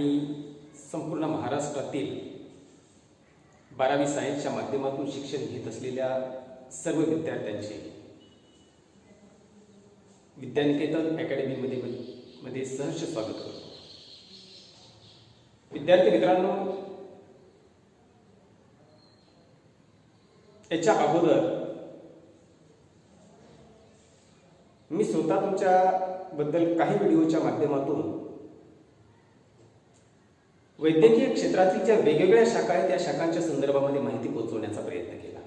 आणि संपूर्ण महाराष्ट्रातील 12वी सायन्सच्या माध्यमातून शिक्षण घेत असलेल्या सर्व विद्यार्थ्यांचे विद्यानिकेतन अकॅडमीमध्ये सहर्ष स्वागत करतो. विद्यार्थी मित्रांनो, याच्या अगोदर मी स्वतः तुमच्याबद्दल काही व्हिडिओच्या माध्यमातून वैद्यकीय क्षेत्रातील ज्या वेगवेगळ्या शाखा आहेत त्या शाखांच्या संदर्भामध्ये माहिती पोहोचवण्याचा प्रयत्न केला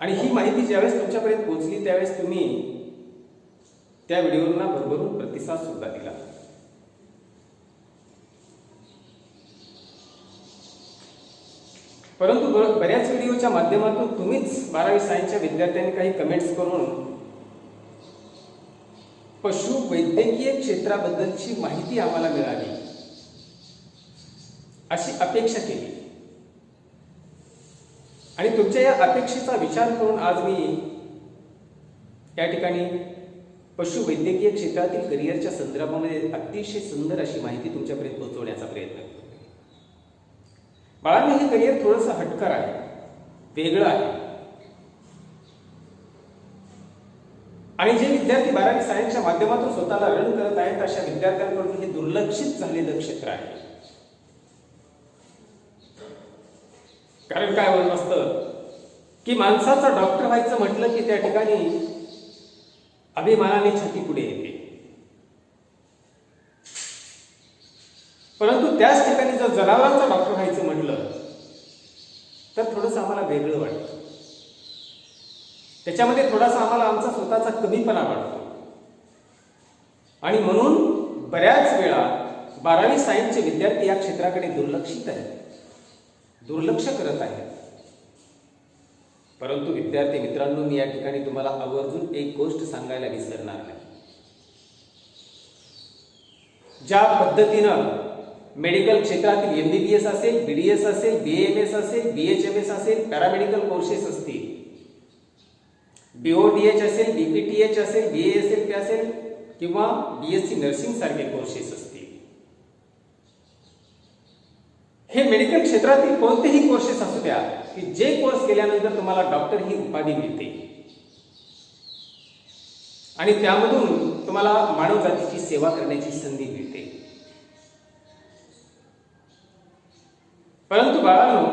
आणि ही माहिती ज्यावेळेस तुमच्यापर्यंत पोहोचली त्यावेळेस तुम्ही त्या व्हिडिओंना भरभरून प्रतिसाद सुद्धा दिला. परंतु बऱ्याच व्हिडिओच्या माध्यमातून तुम्हीच 12वी सायन्सच्या विद्यार्थ्यांनी काही कमेंट्स करून पशु वैद्यकीय क्षेत्राबद्दलची माहिती आम्हाला मिळावी अशी अपेक्षा केली आणि तुमच्या या अपेक्षेचा विचार करून आज मी या ठिकाणी पशु वैद्यकीय क्षेत्रातील करिअरच्या संदर्भामध्ये अतिशय सुंदर अशी माहिती तुमच्यापर्यंत पोहोचवण्याचा प्रयत्न करतो. बाळांनो, हे करिअर थोडंसं हटकर आहे, वेगळं आहे आणि जे विद्यार्थी 12वी सायन्सच्या माध्यमातून स्वतःला रन करत आहेत अशा विद्यार्थ्यांकडून हे दुर्लक्षित झालेलं क्षेत्र आहे. कारण काय होत असतं की माणसाचा डॉक्टर व्हायचं म्हटलं की त्या ठिकाणी अभिमानाने छाती पुढे येते, परंतु त्याच ठिकाणी जर जनावरांचा डॉक्टर व्हायचं म्हटलं तर थोडंसं आम्हाला वेगळं वाटतं. त्याच्यामध्ये थोडासा आम्हाला आमचा स्वतःचा कमीपणा वाटतो आणि म्हणून बऱ्याच वेळा 12वी सायन्सचे विद्यार्थी या क्षेत्राकडे दुर्लक्षित आहेत, दुर्लक्ष करत आहेत. परंतु विद्यार्थी मित्रांनो, मी या ठिकाणी तुम्हाला आवर्जून एक गोष्ट सांगायला विसरणार नाही. ज्या पद्धतीनं मेडिकल क्षेत्रातील MBBS असेल, BDS असेल, BAMS असेल, BHMS असेल, पॅरामेडिकल कोर्सेस असतील, BOTH असेल, BPTH असेल, BASLP असेल किंवा BSc नर्सिंग सारखे कोर्सेस असतील, हे मेडिकल क्षेत्रातील कोणतेही कोर्सेस असू द्या की जे कोर्स केल्यानंतर तुम्हाला डॉक्टर ही उपाधी मिळते आणि त्यामधून तुम्हाला मानवजातीची सेवा करण्याची संधी मिळते. परंतु बाळांनो,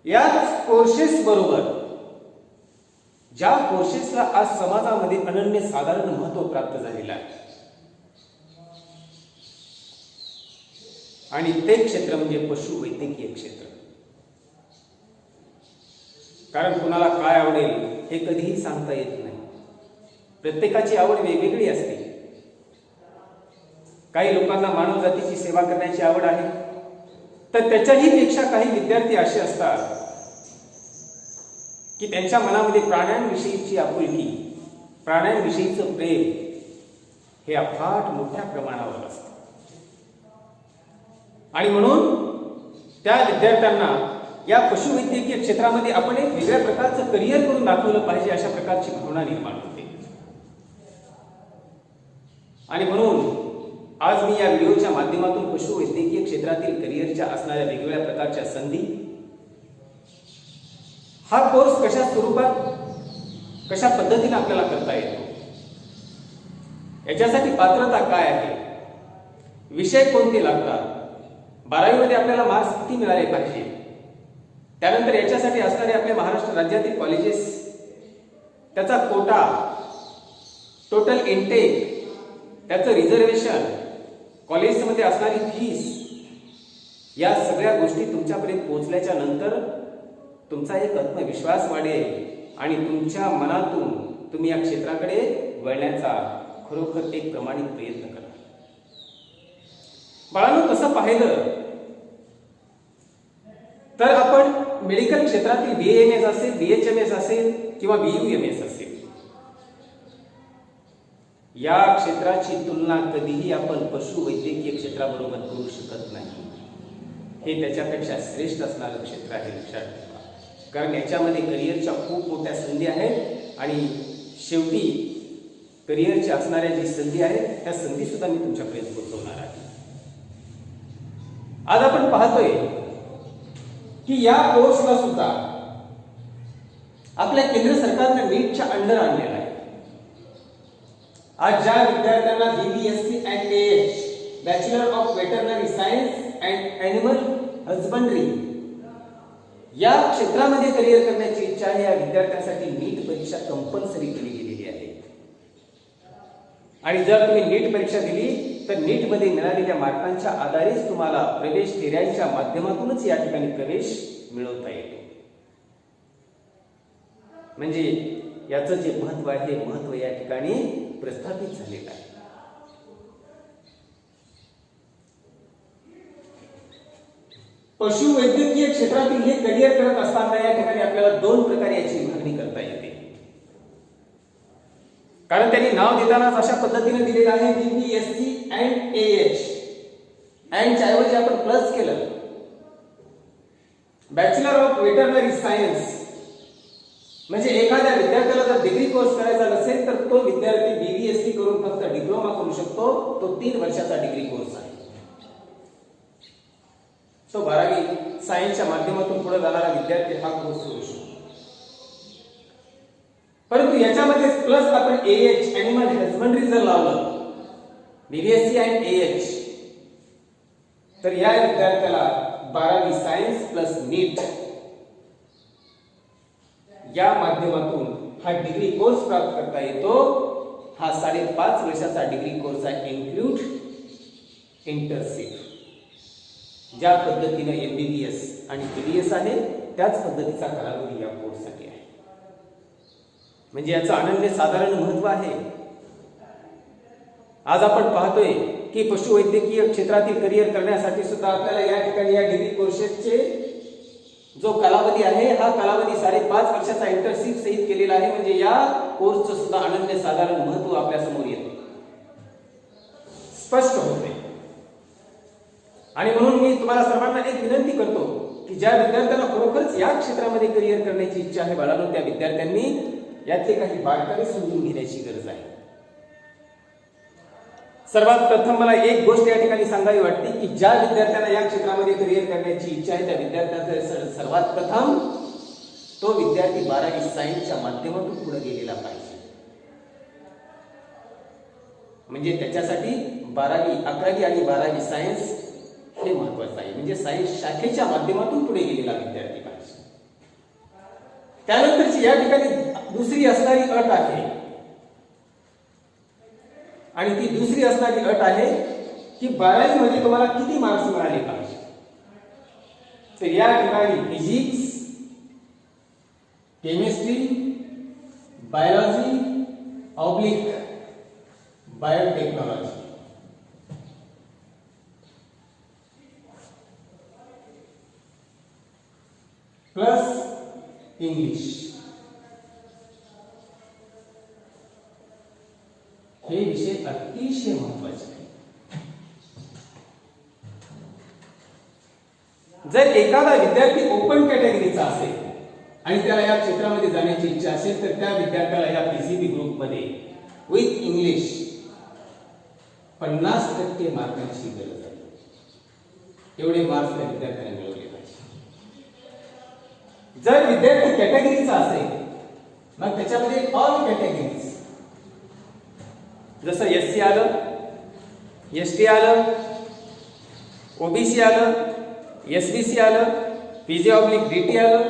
याच कोर्सेस बरोबर ज्या कोर्सेसला आज समाजामध्ये अनन्यसाधारण महत्त्व प्राप्त झालेलं आहे आणि ते क्षेत्र म्हणजे पशु वैद्यकीय क्षेत्र. कारण कुणाला काय आवडेल हे कधीही सांगता येत नाही. प्रत्येकाची आवड वेगवेगळी असते. काही लोकांना मानवजातीची सेवा करण्याची आवड आहे, तर त्याच्याही पेक्षा काही विद्यार्थी असे असतात की त्यांच्या मनामध्ये प्राण्यांविषयीची आपुलकी, प्राण्यांविषयीचं प्रेम हे अफाट मोठ्या प्रमाणावर असतं आणि म्हणून त्या विद्यार्थ्यांना या पशुवैद्यकीय क्षेत्रामध्ये आपण एक वेगळ्या प्रकारचं करिअर करून दाखवलं पाहिजे अशा प्रकारची भावना निर्माण होते. आणि म्हणून आज मी या व्हिडिओच्या माध्यमातून पशुवैद्यकीय क्षेत्रातील करिअरच्या असणाऱ्या वेगवेगळ्या प्रकारच्या संधी, हा कोर्स कशा स्वरूपात, कशा पद्धतीने आपल्याला करता येतो, याच्यासाठी पात्रता काय आहे, विषय कोणते लागतात, 12वी मध्ये आपल्याला मार्क्स किती मिळाले पाहिजे, त्यानंतर याच्यासाठी असणारे आपल्या महाराष्ट्र राज्यातील कॉलेजेस, त्याचा कोटा, टोटल इनटेक, त्याचं रिझर्वेशन, कॉलेजमध्ये असणारी फीस, या सगळ्या गोष्टी तुमच्यापर्यंत पोहोचल्याच्या नंतर तुमचा एक आत्मविश्वास वाढेल आणि तुमच्या मनातून तुम्ही या क्षेत्राकडे वळण्याचा खरोखर एक प्रामाणिक प्रयत्न करा. बाळांनो, तसं पाहिलं तर आपण मेडिकल क्षेत्रातील BAMS असेल, BHMS असेल किंवा BUMS असेल, या क्षेत्राची तुलना कधीही आपण पशुवैद्यकीय क्षेत्राबरोबर करू शकत नाही. हे त्याच्यापेक्षा श्रेष्ठ असणारं क्षेत्र आहे, लक्षात ठेवा. कारण याच्यामध्ये करिअरच्या खूप मोठ्या संधी आहेत आणि शेवटी करिअरची असणाऱ्या जी संधी आहेत त्या संधी सुद्धा मी तुमच्यापर्यंत पोहोचवणार आहे. आज आपण पाहतोय की या कोर्सला सुद्धा आपल्या केंद्र सरकारने नीटच्या अंडर आणलेला आहे. आज ज्या विद्यार्थ्यांना BBSc and AH bachelor of veterinary science and animal husbandry या क्षेत्रामध्ये करिअर करण्याची इच्छा आहे, या विद्यार्थ्यांसाठी नीट परीक्षा कंपल्सरी केली गेलेली आहे. आणि जर तुम्ही नीट परीक्षा दिली तर नीट मध्ये मिळालेल्या मार्कांच्या आधारेच तुम्हाला प्रवेश फेऱ्यांच्या माध्यमातूनच या ठिकाणी प्रवेश मिळवता येतो. म्हणजे याचं जे महत्व आहे, महत्व या ठिकाणी प्रस्थापित झालेलं आहे. पशुवैद्यकीय क्षेत्रातील हे करिअर करत असताना या ठिकाणी आपल्याला दोन प्रकारे याची विभागणी करता येते. कारण त्यांनी नाव देतानाच अशा पद्धतीने दिलेलं आहे BBSc अँड AH. अँडच्या ऐवजी आपण प्लस केलं. बॅचलर ऑफ वेटरनरी सायन्स म्हणजे एखाद्या विद्यार्थ्याला जर डिग्री कोर्स करायचा नसेल तर तो विद्यार्थी BBSc करून फक्त डिप्लोमा करू शकतो. तो 3 वर्षाचा डिग्री कोर्स आहे. तो 12वी सायन्सच्या माध्यमातून पुढे जाणारा विद्यार्थी हा कोर्स करू शकतो. परंतु याच्यामध्ये प्लस आपण AH ॲनिमल हजबंड्री जर लावलं BBSc अँड AH तर या विद्यार्थ्याला 12वी सायन्स प्लस नीट या माध्यमातून हा डिग्री कोर्स प्राप्त करता येतो. हा 5.5 वर्षाचा डिग्री कोर्स आहे. इन्क्लूड इंटर्नशिप ज्या पद्धतीने MBBS आणि BDS आहे त्याच पद्धतीचा कालावधी या कोर्ससाठी आहे. म्हणजे याचं अनन्य साधारण महत्व आहे. आज आपण पाहतोय की पशुवैद्यकीय क्षेत्रातील करिअर करण्यासाठी सुद्धा आपल्याला या ठिकाणी या डिग्री कोर्सेसचे जो कालावधी आहे हा कालावधी 5.5 वर्षाचा इंटर्नशिप सहित केलेला आहे. म्हणजे या कोर्सचं सुद्धा अनन्य साधारण महत्व आपल्या समोर येते, स्पष्ट होते. आणि म्हणून मी तुम्हाला सर्वांना एक विनंती करतो की ज्या विद्यार्थ्यांना खरोखरच या क्षेत्रामध्ये करिअर करण्याची इच्छा आहे बाळांनो, त्या विद्यार्थ्यांनी यातले काही बारकावे समजून घेण्याची गरज आहे. सर्वात प्रथम मला एक गोष्ट या ठिकाणी सांगावी वाटते की ज्या विद्यार्थ्यांना या क्षेत्रामध्ये करिअर करण्याची इच्छा आहे त्या विद्यार्थ्यांचा सर्वात प्रथम तो विद्यार्थी 12वी सायन्सच्या माध्यमातून पुढे गेलेला पाहिजे. म्हणजे त्याच्यासाठी 11वी आणि 12वी सायन्स हे महत्वाचं आहे. म्हणजे सायन्स शाखेच्या माध्यमातून पुढे गेलेला विद्यार्थी पाहिजे. त्यानंतरची या ठिकाणी दुसरी असणारी अट आहे आणि ती दुसरी असणारी अट आहे की 12वी मध्ये तुम्हाला किती मार्क्स मिळाले पाहिजे. तर या ठिकाणी physics, chemistry, biology oblique biotechnology plus English हे विषय अतिशय महत्वाचे आहेत. जर एखादा विद्यार्थी ओपन कॅटेगरीचा असेल आणि त्याला या क्षेत्रामध्ये जाण्याची इच्छा असेल तर त्या विद्यार्थ्याला या PCB ग्रुपमध्ये विथ इंग्लिश 50% मार्कांची गरज आहे. एवढे मार्क्स त्या विद्यार्थ्याने मिळवले पाहिजे. जर विद्यार्थी कॅटेगरीचा असेल मग त्याच्यामध्ये ऑल कॅटेगरीज जसं SC आलं, ST आलं, OBC आलं, SBC आलं, PG/DT आलं,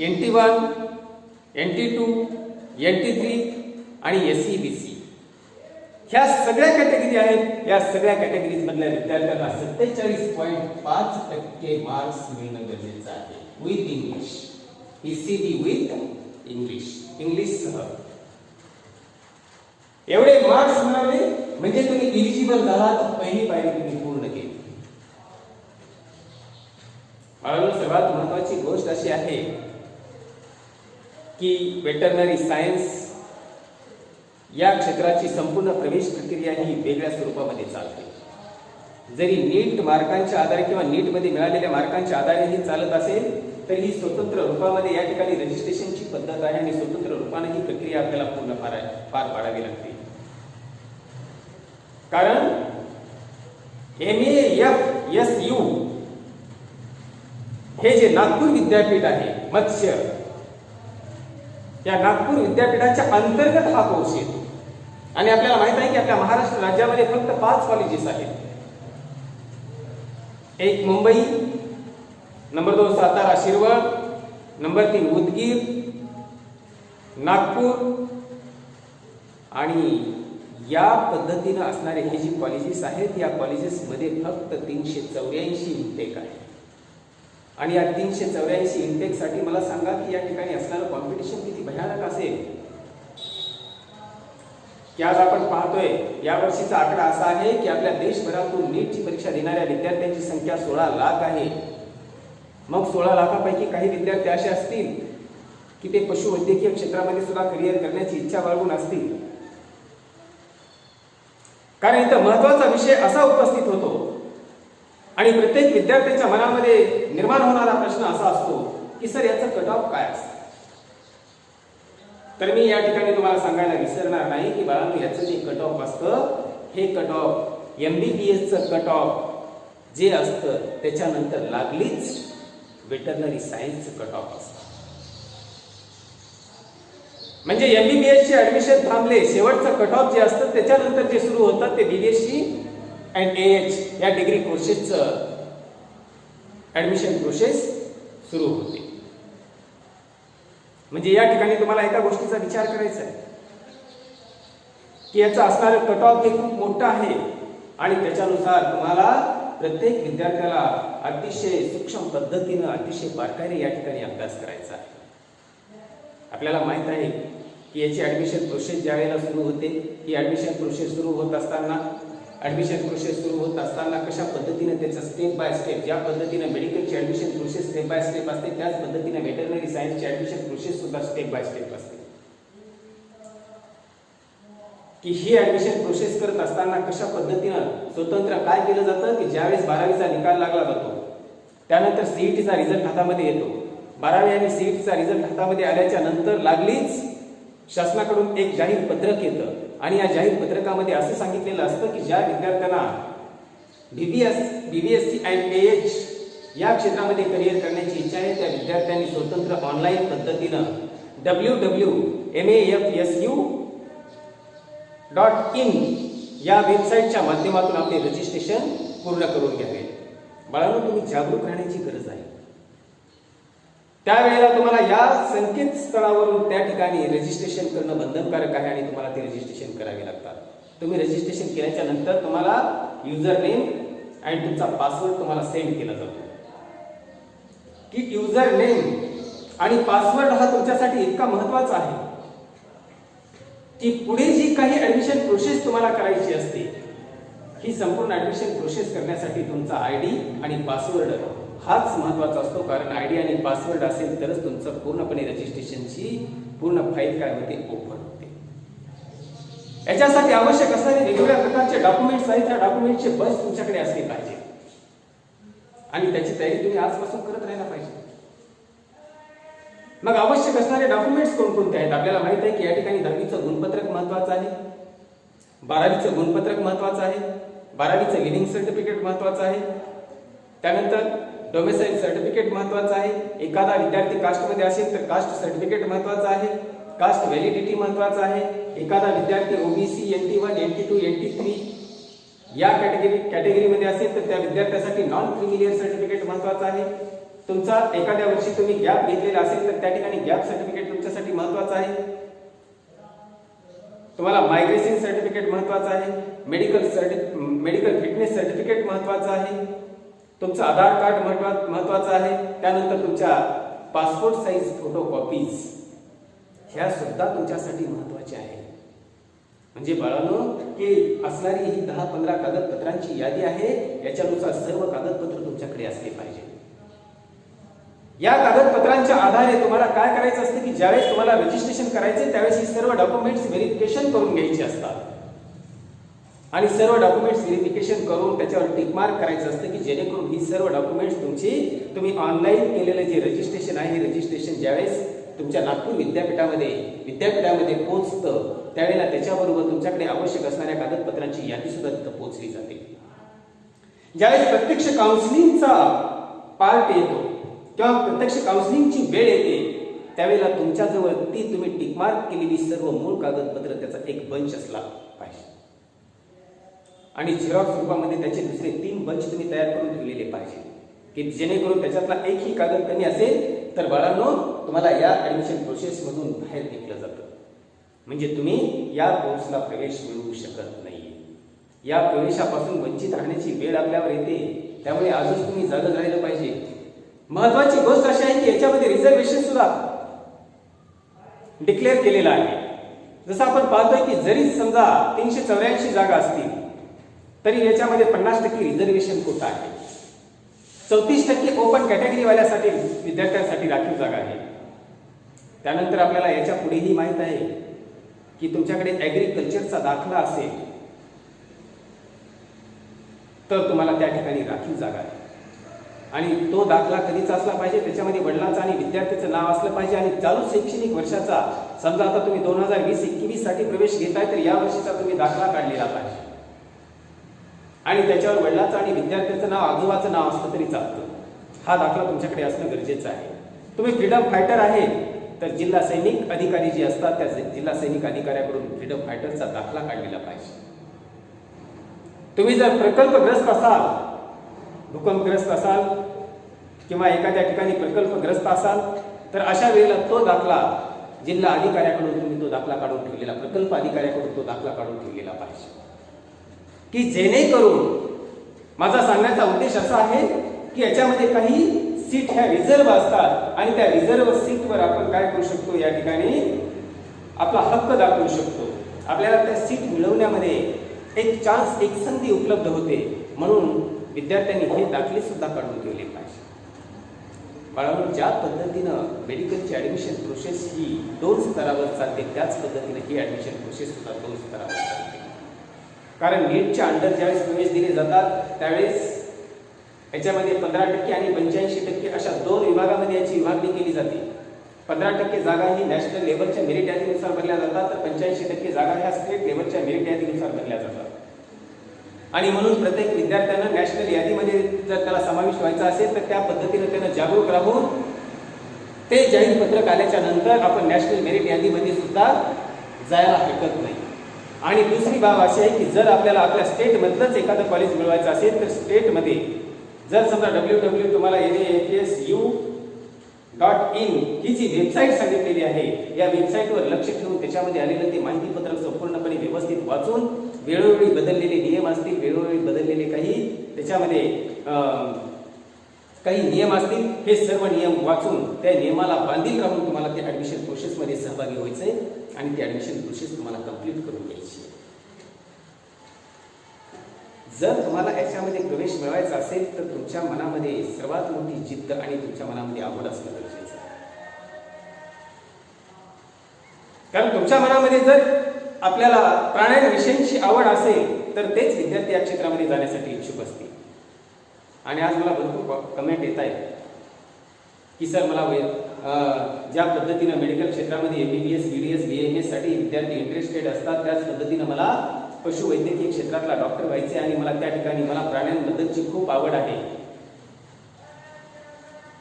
NT1, NT2, NT3 आणि SEBC ह्या सगळ्या कॅटेगरी आहेत. या सगळ्या कॅटेगरीज मधल्या विद्यार्थ्यांना 47.5% मार्क्स मिळणं गरजेचं आहे with English. PCB with English, English सह एवढे मार्क्स मिळवले म्हणजे तुम्ही इलिजिबल झालात. पहिली पायरी तुम्ही पूर्ण केली. सर्वात महत्वाची गोष्ट अशी आहे की वेटरनरी सायन्स या क्षेत्राची संपूर्ण प्रवेश प्रक्रिया ही वेगळ्या स्वरूपामध्ये चालते. जरी नीट मार्कांच्या आधारे किंवा नीट मध्ये मिळालेल्या मार्कांच्या आधारे ही चालत असेल तर ही स्वतंत्र रूपामध्ये या ठिकाणी रजिस्ट्रेशनची पद्धत आहे आणि स्वतंत्र रूपाने ही प्रक्रिया आपल्याला पूर्ण पार पाडावी लागते. कारण MEFSU हे जे नागपूर विद्यापीठ आहे मत्स्य, या नागपूर विद्यापीठाच्या अंतर्गत हा कोर्स येतो. आणि आपल्याला माहित आहे की आपल्या महाराष्ट्र राज्यामध्ये फक्त 5 कॉलेजेस आहेत. एक मुंबई, नंबर 2 सातारा शिरवळ, नंबर 3 उदगीर, नागपूर, आणि या पद्धतीने असणारे हे जी कॉलेजेस आहेत या कॉलेजेसमध्ये फक्त 384 इंटेक आहे. आणि या 384 इंटेक साठी मला सांगा की या ठिकाणी असणारं कॉम्पिटिशन किती भयानक असेल. की आज आपण पाहतोय या वर्षीचा आकडा असा आहे की आपल्या देशभरातून नीटची परीक्षा देणाऱ्या विद्यार्थ्यांची संख्या 16 लाख आहे. मग 16 लाखापैकी काही विद्यार्थी असे असतील की ते पशुवैद्यकीय क्षेत्रामध्ये सुद्धा करिअर करण्याची इच्छा बाळगून असतील. कारण इथं महत्वाचा विषय असा उपस्थित होतो आणि प्रत्येक विद्यार्थ्यांच्या मनामध्ये निर्माण होणारा प्रश्न असा असतो की सर याचं कट ऑफ काय असतं. तर मी या ठिकाणी तुम्हाला सांगायला विसरणार नाही की बाळांनो याचं जे कट ऑफ असतं हे कट ऑफ MBBSचं कट ऑफ जे असतं त्याच्यानंतर लागलीच वेटरनरी सायन्सचं कट ऑफ असतं. म्हणजे MBBS चे ऍडमिशन थांबले, शेवटचं कट ऑफ जे असतं त्याच्यानंतर जे सुरू होतं ते BSc and AH या डिग्री कोर्सेसचं ऍडमिशन प्रोसेस सुरू होते. म्हणजे या ठिकाणी तुम्हाला एका गोष्टीचा विचार करायचा आहे की याचं असणारं कट ऑफ हे खूप मोठं आहे आणि त्याच्यानुसार तुम्हाला प्रत्येक विद्यार्थ्याला अतिशय सूक्ष्म पद्धतीनं अतिशय बारकाईने या ठिकाणी अभ्यास करायचा आहे. आपल्याला माहित आहे की याची ऍडमिशन प्रोसेस ज्या वेळेला सुरू होते, ही ऍडमिशन प्रोसेस सुरू होत असताना कशा पद्धतीने त्याचं स्टेप बाय स्टेप, ज्या पद्धतीने मेडिकलची admission process step by step असते त्याच पद्धतीने वेटरनरी सायन्सची ऍडमिशन प्रोसेस सुद्धा स्टेप बाय स्टेप असते. की ही ऍडमिशन प्रोसेस करत असताना कशा पद्धतीनं स्वतंत्र काय केलं जातं की ज्यावेळेस 12वीचा निकाल लागला जातो त्यानंतर CETचा रिझल्ट हातामध्ये येतो. 12वी आणि CETचा रिझल्ट हातामध्ये आल्याच्या नंतर लागलीच शासनाकडून एक जाहीर पत्रक येतं आणि या जाहीर पत्रकामध्ये असं सांगितलेलं असतं की ज्या विद्यार्थ्यांना BBSc and AH या क्षेत्रामध्ये करिअर करण्याची इच्छा आहे त्या विद्यार्थ्यांनी स्वतंत्र ऑनलाईन पद्धतीनं www.maafsu.in या वेबसाईटच्या माध्यमातून आपले रजिस्ट्रेशन पूर्ण करून घ्यावे. बाळांनो तुम्ही जागरूक राहण्याची गरज आहे. त्यावेळेला तुम्हाला या संकेतस्थळावरून त्या ठिकाणी रजिस्ट्रेशन करणं बंधनकारक आहे आणि तुम्हाला ते रजिस्ट्रेशन करावे लागतात. तुम्ही रजिस्ट्रेशन केल्याच्या नंतर तुम्हाला युजर नेम आणि तुमचा पासवर्ड तुम्हाला सेंड केला जातो. की युजर नेम आणि पासवर्ड हा तुमच्यासाठी इतका महत्वाचा आहे की पुढे जी काही ऍडमिशन प्रोसेस तुम्हाला करायची असते ही संपूर्ण ऍडमिशन प्रोसेस करण्यासाठी तुमचा ID आणि पासवर्ड हाच महत्वाचा असतो. कारण ID आणि पासवर्ड असेल तरच तुमचं पूर्णपणे रजिस्ट्रेशनची पूर्ण फाईल काय होते, ओपन होते. याच्यासाठी आवश्यक असणारे वेगवेगळ्या प्रकारचे डॉक्युमेंट्स आहेत. त्या डॉक्युमेंटचे बस तुमच्याकडे असले पाहिजे आणि त्याची तयारी तुम्ही आजपासून करत राहायला पाहिजे. मग आवश्यक असणारे डॉक्युमेंट्स कोणकोणते आहेत आपल्याला माहित आहे की या ठिकाणी 10वीचं गुणपत्रक महत्वाचं आहे, 12वीचं गुणपत्रक महत्वाचं आहे, 12वीचं लिव्हिंग सर्टिफिकेट महत्वाचं आहे, त्यानंतर डोमेसाइल सर्टिफिकेट महत्वाचं आहे. एखादा विद्यार्थी कास्टमध्ये असेल तर कास्ट सर्टिफिकेट महत्वाचं आहे, कास्ट व्हॅलिडिटी महत्वाचं आहे. एखादा विद्यार्थी OBC NT1 NT2 NT3 या कॅटेगरीमध्ये असेल तर त्या विद्यार्थ्यासाठी नॉन क्रिमिलियर सर्टिफिकेट महत्वाचं आहे. तुमचा एखाद्या वर्षी तुम्ही गॅप घेतलेला असेल तर त्या ठिकाणी गॅप सर्टिफिकेट तुमच्यासाठी महत्वाचं आहे. तुम्हाला मायग्रेशन सर्टिफिकेट महत्वाचं आहे, मेडिकल फिटनेस सर्टिफिकेट महत्वाचं आहे, तुमचं आधार कार्ड महत्वाचं आहे, त्यानंतर तुमच्या पासपोर्ट साईज फोटो कॉपीज ह्या सुद्धा तुमच्यासाठी महत्वाच्या आहे. म्हणजे बाळांनो की असणारी ही 10-15 कागदपत्रांची यादी आहे. याच्यानुसार सर्व कागदपत्र तुमच्याकडे असले पाहिजे. या कागदपत्रांच्या आधारे तुम्हाला काय करायचं असतं की ज्यावेळेस तुम्हाला रजिस्ट्रेशन करायचे त्यावेळेस ही सर्व डॉक्युमेंट्स व्हेरिफिकेशन करून घ्यायची असतात आणि सर्व डॉक्युमेंट्स व्हेरिफिकेशन करून त्याच्यावर टिक मार्क करायचं असतं की जेणेकरून ही सर्व डॉक्युमेंट्स तुम्ही ऑनलाईन केलेलं जे रजिस्ट्रेशन आहे हे रजिस्ट्रेशन ज्यावेळेस तुमच्या नागपूर विद्यापीठामध्ये पोहोचतं त्यावेळेला त्याच्याबरोबर तुमच्याकडे आवश्यक असणाऱ्या कागदपत्रांची यादी सुद्धा तिथं पोहोचली जाते. ज्यावेळेस प्रत्यक्ष काउन्सिलिंगचा पार्ट येतो किंवा प्रत्यक्ष काउन्सिलिंगची वेळ येते त्यावेळेला तुमच्याजवळ ती तुम्ही टिकमार्क केलेली सर्व मूळ कागदपत्र त्याचा एक बंच असला पाहिजे आणि झेरॉक्स रूपामध्ये त्याचे दुसरे 3 बंच तुम्ही तयार करून ठेवलेले पाहिजे की जेणेकरून त्याच्यातला एकही कागद कमी असेल तर बाळांनो तुम्हाला या ऍडमिशन प्रोसेस मधून बाहेर फेकलं जातं. म्हणजे तुम्ही या कोर्सला प्रवेश मिळवू शकत नाही. या प्रवेशापासून वंचित राहण्याची वेळ आपल्यावर येते. त्यामुळे आजच तुम्ही जागच राहिलं पाहिजे. महत्वाची गोष्ट अशी आहे की याच्यामध्ये रिझर्वेशन सुद्धा डिक्लेअर केलेला आहे. जसं आपण पाहतोय की जरी समजा 384 जागा असतील तरी याच्यामध्ये 50% रिझर्वेशन कोटा आहे. 34% ओपन कॅटेगरी वाल्यासाठी विद्यार्थ्यांसाठी राखीव जागा आहे. त्यानंतर आपल्याला याच्या पुढेही माहित आहे की तुमच्याकडे ऍग्रिकल्चरचा दाखला असेल तर तुम्हाला त्या ठिकाणी राखीव जागा आहे आणि तो दाखला कधीचा असला पाहिजे त्याच्यामध्ये वडिलांचं आणि विद्यार्थ्याचं नाव असलं पाहिजे आणि चालू शैक्षणिक वर्षाचा समजा आता तुम्ही 2020-21 साठी प्रवेश घेताय तर या वर्षीचा तुम्ही दाखला काढलेला पाहिजे आणि त्याच्यावर वडिलांचं आणि विद्यार्थ्याचं नाव आजोबाचं नाव असलं तरी चालतं. हा दाखला तुमच्याकडे असणं गरजेचं आहे. तुम्ही फ्रीडम फायटर आहे तर जिल्हा सैनिक अधिकारी जे असतात त्या जिल्हा सैनिक अधिकाऱ्याकडून फ्रीडम फायटरचा दाखला काढलेला पाहिजे. तुम्ही जर प्रकल्पग्रस्त असाल, भूकंपग्रस्त असाल किंवा एखाद्या ठिकाणी प्रकल्पग्रस्त असाल तर अशा वेळेला तो दाखला जिल्हा अधिकाऱ्याकडून तुम्ही तो दाखला काढून ठेवलेला, प्रकल्प अधिकाऱ्याकडून तो दाखला काढून ठेवलेला पाहिजे की जेणेकरून माझा सांगण्याचा उद्देश असा आहे की याच्यामध्ये काही सीट ह्या रिझर्व्ह असतात आणि त्या रिझर्व्ह सीटवर आपण काय करू शकतो, या ठिकाणी आपला हक्क दाखवू शकतो. आपल्याला त्या सीट मिळवण्यामध्ये एक चान्स, एक संधी उपलब्ध होते. म्हणून विद्यार्थ्यांनी हे दाखले सुद्धा काढून ठेवले पाहिजे. बाळांनो, ज्या पद्धतीनं मेडिकलची ऍडमिशन प्रोसेस ही 2 स्तरावर चालते त्याच पद्धतीने ही ऍडमिशन प्रोसेस सुद्धा 2 स्तरावर चालते. कारण नीटच्या अंडर ज्यावेळेस प्रवेश दिले जातात त्यावेळेस याच्यामध्ये 15% आणि 85% अशा 2 विभागामध्ये याची विभागणी केली जाते. 15% जागा ही नॅशनल लेवलच्या मेरिट यादीनुसार भरल्या जातात तर 85% जागा ह्या स्टेट लेवलच्या मेरिट यादीनुसार भरल्या जातात. आणि म्हणून प्रत्येक विद्यार्थ्यांना नॅशनल यादीमध्ये जर त्याला समावेश व्हायचा असेल तर त्या पद्धतीने त्यानं जागरूक राहून ते जाहीर पत्रक आल्याच्या नंतर आपण नॅशनल मेरिट यादीमध्ये सुद्धा जायला हरकत नाही. आणि दुसरी बाब अशी आहे की जर आपल्याला आपल्या स्टेटमधलंच एखादं कॉलेज मिळवायचं असेल तर स्टेटमध्ये जर समजा www तुम्हाला NAFSU.in ही जी वेबसाईट सांगितलेली आहे या वेबसाईटवर लक्ष ठेवून त्याच्यामध्ये आलेलं ते माहिती पत्रक संपूर्णपणे व्यवस्थित वाचून वेळोवेळी बदललेले नियम असतील, वेळोवेळी बदललेले काही त्याच्यामध्ये काही नियम असतील, हे सर्व नियम वाचून त्या नियमाला बांधील राहून तुम्हाला त्या ऍडमिशन प्रोसेसमध्ये सहभागी व्हायचंय आणि ती ऍडमिशन प्रोसेस तुम्हाला कंप्लीट करून घ्यायची. जर तुम्हाला याच्यामध्ये प्रवेश मिळवायचा असेल तर तुमच्या मनामध्ये सर्वात मोठी जिद्द आणि तुमच्या मनामध्ये आवड असणं गरजेचं आहे. कारण तुमच्या मनामध्ये जर आपल्याला प्राण्यांविषयीची आवड असेल तर तेच विद्यार्थी या क्षेत्रामध्ये जाण्यासाठी इच्छुक असतील. आणि आज मला भरपूर कमेंट येत आहेत की सर मला ज्या पद्धतीनं मेडिकल क्षेत्रामध्ये MBBS, BDS, BAMS साठी विद्यार्थी इंटरेस्टेड असतात त्याच पद्धतीनं मला पशुवैद्यकीय क्षेत्रातला डॉक्टर व्हायचे आणि मला त्या ठिकाणी मला प्राण्यांबद्दलची खूप आवड आहे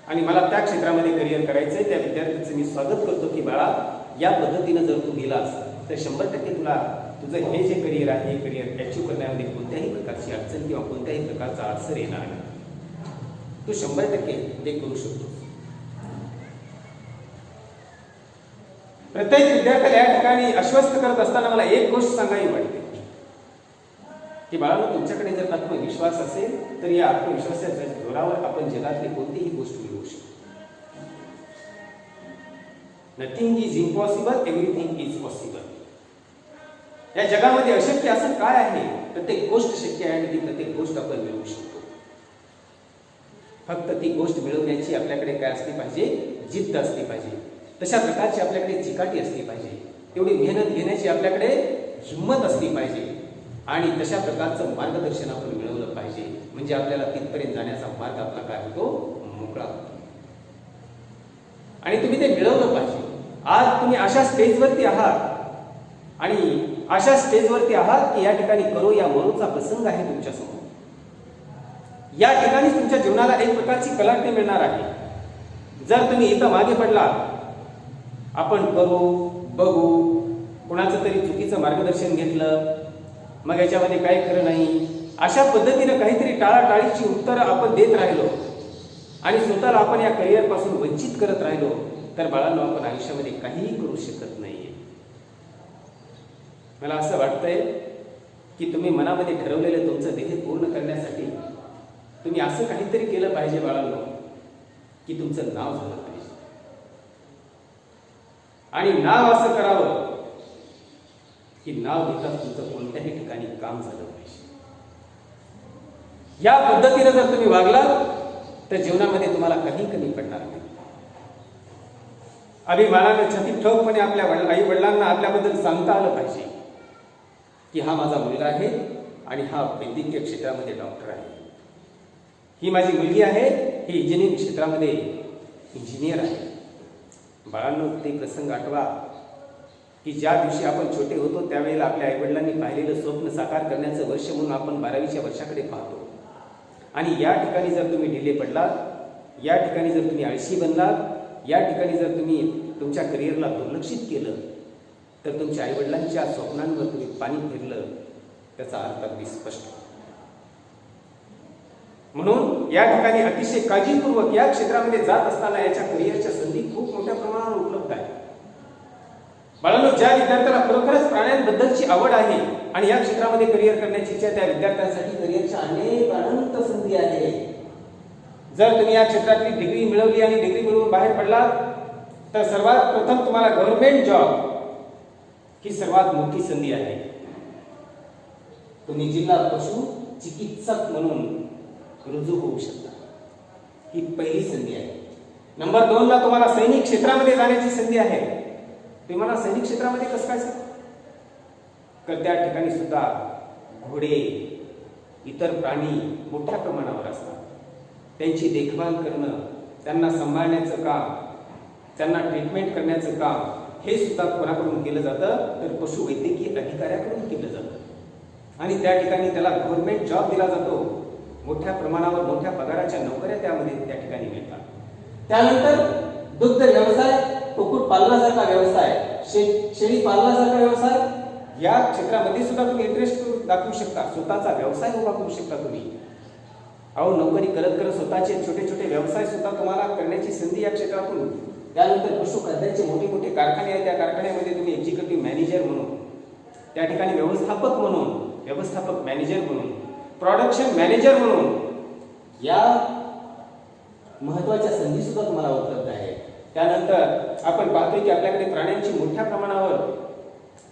आणि मला त्या क्षेत्रामध्ये करिअर करायचंय. त्या विद्यार्थ्यांचं मी स्वागत करतो की बाळा, या पद्धतीनं जर तू गेलास तर 100% तुला तुझं हे जे करिअर आहे हे करिअर अचीव्ह करण्यामध्ये कोणत्याही प्रकारची अडचण किंवा कोणत्याही प्रकारचा अडसर येणार नाही. तू 100% ते करू शकतो. प्रत्येक विद्यार्थ्याला या ठिकाणी आश्वस्त करत असताना मला एक गोष्ट सांगावी वाटते की बाळांनो, तुमच्याकडे जर आत्मविश्वास असेल तर या आत्मविश्वासाच्या जोरावर आपण जगातली कोणतीही गोष्ट मिळवू शकतो. Nothing is impossible, everything is possible. या जगामध्ये अशक्य असं काय आहे? प्रत्येक गोष्ट शक्य आहे आणि ती प्रत्येक गोष्ट आपण मिळवू शकतो. फक्त ती गोष्ट मिळवण्याची आपल्याकडे काय असली पाहिजे? जिद्द असली पाहिजे. तशा प्रकारची आपल्याकडे चिकाटी असली पाहिजे. तेवढी मेहनत घेण्याची आपल्याकडे हिंमत असली पाहिजे आणि तशा प्रकारचं मार्गदर्शन आपण मिळवलं पाहिजे. म्हणजे आपल्याला तिथपर्यंत जाण्याचा मार्ग आपला काय होतो? मोकळा होतो. आणि तुम्ही ते मिळवलं पाहिजे. आज तुम्ही अशा स्टेजवरती आहात आणि अशा स्टेजवरती आहात की या ठिकाणी करो या मरोचा प्रसंग आहे तुमच्यासमोर. या ठिकाणी तुमच्या जीवनाला एक प्रकारची कलाटणी मिळणार आहे. जर तुम्ही इथं मागे पडला, आपण करू बघू, कोणाचं तरी चुकीचं मार्गदर्शन घेतलं, मग याच्यामध्ये काही खरं नाही, अशा पद्धतीने काहीतरी टाळाटाळीची उत्तरं आपण देत राहिलो आणि स्वतःला आपण या करिअर पासून वंचित करत राहिलो, तर बाळांनो आपण आयुष्यामध्ये काहीही करू शकत नाहीये. मला असं वाटतंय की तुम्ही मनामध्ये ठरवलेलं तुमचं ध्येय पूर्ण करण्यासाठी तुम्ही असं काहीतरी केलं पाहिजे बाळांनो की तुमचं नाव झालं पाहिजे. आणि नाव असं करावं की नाव घेताच तुमचं कोणत्याही ठिकाणी काम झालं पाहिजे. या पद्धतीने जर तुम्ही वागलात तर जीवनामध्ये तुम्हाला काही कमी पडणार नाही. अभिमानाने छाती ठोकपणे आपल्या आई वडिलांना आपल्याबद्दल सांगता आलं पाहिजे की हा माझा मुलगा आहे आणि हा वैद्यकीय क्षेत्रामध्ये डॉक्टर आहे, ही माझी मुलगी आहे, ही इंजिनिअरिंग क्षेत्रामध्ये इंजिनियर आहे. बाळांनो, ते प्रसंग आठवा की ज्या दिवशी आपण छोटे होतो त्यावेळेला आपल्या आईवडिलांनी पाहिलेलं स्वप्न साकार करण्याचं वर्ष म्हणून आपण 12वीच्या वर्षाकडे पाहतो. आणि या ठिकाणी जर तुम्ही ढिले पडलात, या ठिकाणी जर तुम्ही आळशी बनलात, या ठिकाणी जर तुम्ही तुमच्या करिअरला दुर्लक्षित केलं, तर तुमच्या आईवडिलांच्या स्वप्नांवर तुम्ही पाणी फिरलं, त्याचा अर्थ अगदी स्पष्ट. म्हणून या ठिकाणी अतिशय काळजीपूर्वक या क्षेत्रामध्ये जात असताना याच्या करिअरच्या संधी खूप मोठ्या प्रमाणावर उपलब्ध आहे. बाळांनो, ज्या विद्यार्थ्याला खरोखरच प्राण्यांबद्दलची आवड आहे आणि या क्षेत्रामध्ये करिअर करण्याची इच्छा, त्या विद्यार्थ्यांसाठी करिअरच्या अनेक अनंत संधी आहेत. जर तुम्ही या क्षेत्रातली डिग्री मिळवली आणि डिग्री मिळवून बाहेर पडलात, तर सर्वात प्रथम तुम्हाला गव्हर्नमेंट जॉब ही सर्वात मोठी संधी आहे. तुम्ही जिल्हा पशु चिकित्सक म्हणून रुजू होऊ शकता, ही पहिली संधी आहे. नंबर 2 ला तुम्हाला सैनिक क्षेत्रामध्ये जाण्याची संधी आहे. तुम्हाला सैनिक क्षेत्रामध्ये कसं काय तर त्या ठिकाणी सुद्धा घोडे, इतर प्राणी मोठ्या प्रमाणावर असतात. त्यांची देखभाल करणं, त्यांना सांभाळण्याचं काम, त्यांना ट्रीटमेंट करण्याचं काम हे सुद्धा कोणाकडून केलं जातं तर पशुवैद्यकीय अधिकाऱ्याकडून केलं जातं. आणि त्या ठिकाणी त्याला गव्हर्नमेंट जॉब दिला जातो. मोठ्या प्रमाणावर मोठ्या पगाराच्या नोकऱ्या त्यामध्ये त्या ठिकाणी मिळतात. त्यानंतर दुग्ध व्यवसाय, कुक्कुट पालनासारखा व्यवसाय, शेळी पालनासारखा व्यवसाय, या क्षेत्रामध्ये सुद्धा तुम्ही इंटरेस्ट दाखवू शकता. स्वतःचा व्यवसाय उभा करू शकता तुम्ही. नोकरी करत करत स्वतःचे छोटे छोटे व्यवसाय सुद्धा तुम्हाला करण्याची संधी या क्षेत्रातून. त्यानंतर पशुखाद्याचे मोठे मोठे कारखाने आहेत, त्या कारखान्यामध्ये तुम्ही एक्झिक्युटिव्ह मॅनेजर म्हणून, त्या ठिकाणी व्यवस्थापक म्हणून, व्यवस्थापक मॅनेजर म्हणून, प्रोडक्शन मॅनेजर म्हणून या महत्वाच्या संधी सुद्धा तुम्हाला उपलब्ध आहे. त्यानंतर आपण पाहतोय की आपल्याकडे प्राण्यांची मोठ्या प्रमाणावर,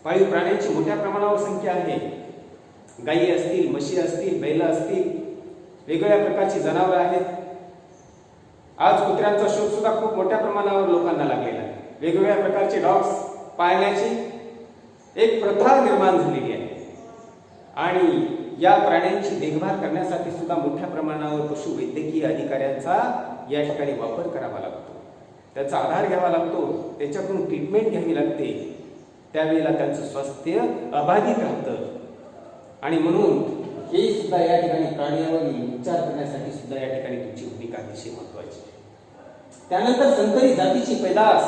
पाळीव प्राण्यांची मोठ्या प्रमाणावर संख्या आहे. गायी असतील, म्हशी असतील, बैल असतील, वेगवेगळ्या प्रकारची जनावरं आहेत. आज कुत्र्यांचा शोध सुद्धा खूप मोठ्या प्रमाणावर लोकांना लागलेला आहे. वेगवेगळ्या प्रकारचे डॉग्स पाळण्याची एक प्रथा निर्माण झालेली आहे. आणि या प्राण्यांची देखभाल करण्यासाठी सुद्धा मोठ्या प्रमाणावर पशुवैद्यकीय अधिकाऱ्यांचा या ठिकाणी वापर करावा लागतो. त्याचा आधार घ्यावा लागतो, त्याच्याकडून ट्रीटमेंट घ्यावी लागते. त्यावेळेला त्यांचं स्वास्थ्य अबाधित राहतं. आणि म्हणून हे सुद्धा या ठिकाणी प्राण्यांवर उपचार करण्यासाठी सुद्धा या ठिकाणी तुमची भूमिका अतिशय महत्वाची आहे. त्यानंतर संकरित जातीची पैदास.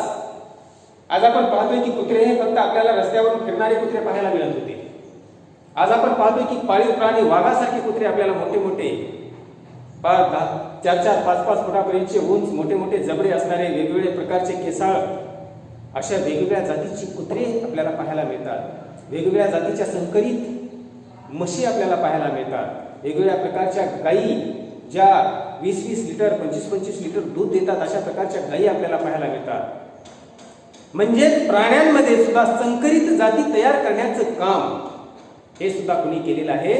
आज आपण पाहतोय की कुत्रे हे फक्त आपल्याला रस्त्यावरून फिरणारे कुत्रे पाहायला मिळत होते. आज आपण पाहतोय की पाळीव प्राणी, वाघासारखे कुत्रे आपल्याला मोठे मोठे 4-4, 5-5 फुटापर्यंतचे उंच, मोठे मोठे जबडे असणारे, वेगवेगळ्या प्रकारचे केसाळ, अशा वेगवेगळ्या जातीची कुत्रे आपल्याला पाहायला मिळतात. वेगवेगळ्या जातीच्या संकरित म्हशी आपल्याला पाहायला मिळतात. वेगवेगळ्या प्रकारच्या गायी, ज्या 20-20 लिटर, 25-25 लिटर दूध देतात, अशा प्रकारच्या गायी आपल्याला पाहायला मिळतात. म्हणजे प्राण्यांमध्ये सुद्धा संकरित जाती तयार करण्याचं काम हे सुद्धा कुणी केलेलं आहे.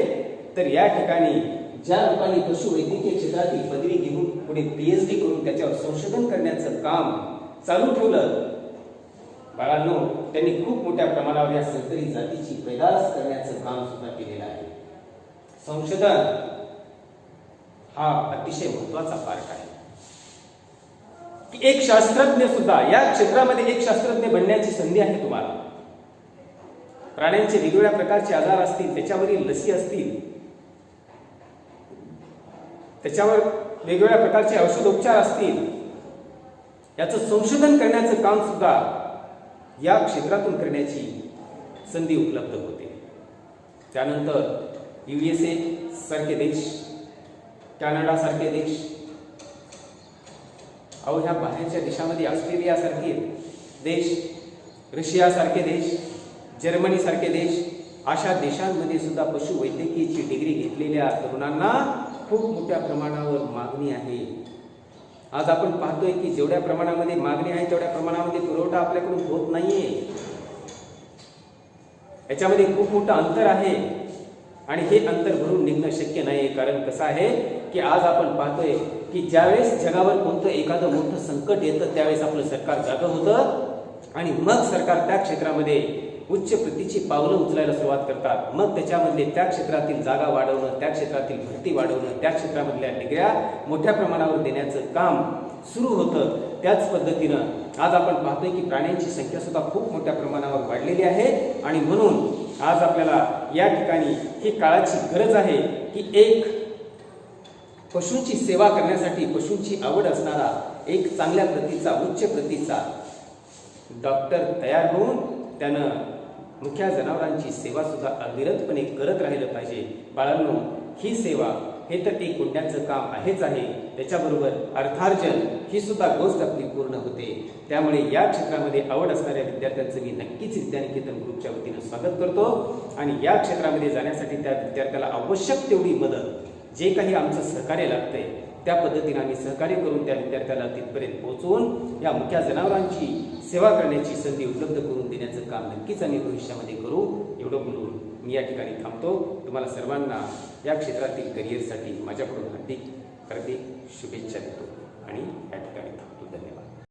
तर या ठिकाणी ज्या लोकांनी पशुवैद्यकीय क्षेत्रातील पदवी घेऊन पुढे PhD करून त्याच्यावर संशोधन करण्याचं काम चालू ठेवलं, बाळांनो, त्यांनी खूप मोठ्या प्रमाणावर या संकरित जातीची पैदास करण्याचं काम सुद्धा केलेलं आहे. संशोधन हा अतिशय महत्वाचा पार्ट आहे. एक शास्त्रज्ञ सुद्धा या क्षेत्रामध्ये एक शास्त्रज्ञ बनण्याची संधी आहे तुम्हाला. प्राण्यांचे वेगवेगळ्या प्रकारचे आजार असतील, त्याच्यावरील लसी असतील, त्याच्यावर वेगवेगळ्या प्रकारचे औषधोपचार असतील, याचं संशोधन करण्याचं काम सुद्धा या क्षेत्रातून करण्याची संधी उपलब्ध होते. त्यानंतर USA सारखे देश, कॅनडा सारखे देश, ह्या बाहेरच्या देशामध्ये ऑस्ट्रेलिया सारखे देश, रशिया सारखे देश, जर्मनी सारखे देश, अशा देशांमध्ये सुद्धा पशुवैद्यकीयची डिग्री घेतलेल्या तरुणांना खूप मोठ्या प्रमाणावर मागणी आहे. आज आपण पाहतोय की जेवढ्या प्रमाणामध्ये मागणी आहे तेवढ्या प्रमाणामध्ये पुरवठा आपल्याकडून होत नाहीये. याच्यामध्ये खूप मोठं अंतर आहे आणि हे अंतर भरून निघणं शक्य नाही. कारण कसं आहे की आज आपण पाहतोय की ज्यावेळेस जगावर कोणतं एखादं मोठं संकट येतं त्यावेळेस आपलं सरकार जागं होतं आणि मग सरकार त्या क्षेत्रामध्ये उच्च प्रतीची पावलं उचलायला सुरुवात करतात. मग त्याच्यामधले त्या क्षेत्रातील जागा वाढवणं, त्या क्षेत्रातील भरती वाढवणं, त्या क्षेत्रामधल्या डिग्र्या मोठ्या प्रमाणावर देण्याचं काम सुरू होतं. त्याच पद्धतीनं आज आपण पाहतोय की प्राण्यांची संख्या सुद्धा खूप मोठ्या प्रमाणावर वाढलेली आहे आणि म्हणून आज आपल्याला या ठिकाणी ही काळाची गरज आहे की एक पशूंची सेवा करण्यासाठी पशूंची आवड असणारा एक चांगल्या प्रतीचा, उच्च प्रतीचा डॉक्टर तयार होऊन त्यानं मुख्या जनावरांची सेवा सुद्धा अविरतपणे करत राहिलं पाहिजे. बाळांनो, ही सेवा हे तर एक पुण्याचं काम आहेच आहे, त्याच्याबरोबर अर्थार्जन ही सुद्धा गोष्ट आपली पूर्ण होते. त्यामुळे या क्षेत्रामध्ये आवड असणाऱ्या विद्यार्थ्यांचं मी नक्कीच विद्यानिकेतन ग्रुपच्या वतीनं स्वागत करतो आणि या क्षेत्रामध्ये जाण्यासाठी त्या विद्यार्थ्याला आवश्यक तेवढी मदत, जे काही आमचं सहकार्य लागतंय त्या पद्धतीने आम्ही सहकार्य करून त्या विद्यार्थ्याला तिथपर्यंत पोहोचवून या मुख्या जनावरांची सेवा करण्याची संधी उपलब्ध करून देण्याचं काम नक्कीच आम्ही भविष्यामध्ये करू. एवढं बोलून मी या ठिकाणी थांबतो. तुम्हाला सर्वांना या क्षेत्रातील करिअरसाठी माझ्याकडून हार्दिक शुभेच्छा देतो आणि या ठिकाणी